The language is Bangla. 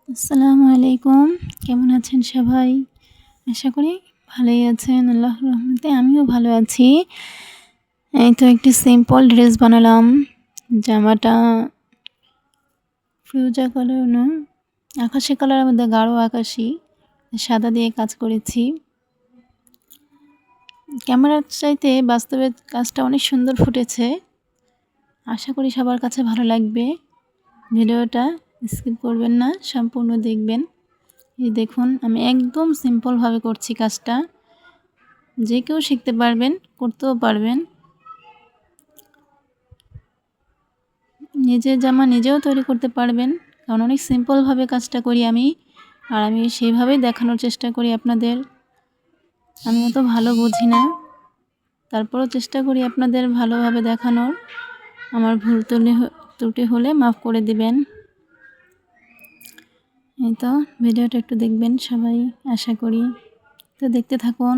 আসসালামু আলাইকুম। কেমন আছেন সবাই? আশা করি ভালোই আছেন। আল্লাহর রহমতে আমিও ভালো আছি। এই তো একটি সিম্পল ড্রেস বানালাম। জামাটা ফিরোজা কালার না, আকাশি কালারের মধ্যে গাঢ় আকাশি, সাদা দিয়ে কাজ করেছি। ক্যামেরার চাইতে বাস্তবে কাজটা অনেক সুন্দর ফুটেছে। আশা করি সবার কাছে ভালো লাগবে। ভিডিওটা স্কিপ করবেন না, সম্পূর্ণ দেখবেন। এই দেখুন আমি একদম সিম্পলভাবে করছি কাজটা। যে কেউ শিখতে পারবেন, করতেও পারবেন। নিজের জামা নিজেও তৈরি করতে পারবেন, কারণ অনেক সিম্পলভাবে কাজটা করি আমি। আর আমি সেইভাবেই দেখানোর চেষ্টা করি আপনাদের। আমি অত ভালো বুঝি না, তারপরও চেষ্টা করি আপনাদের ভালোভাবে দেখানোর। আমার ভুল ত্রুটি হলে মাফ করে দিবেন। এই তো ভিডিওটা একটু দেখবেন সবাই, আশা করি। তো দেখতে থাকুন।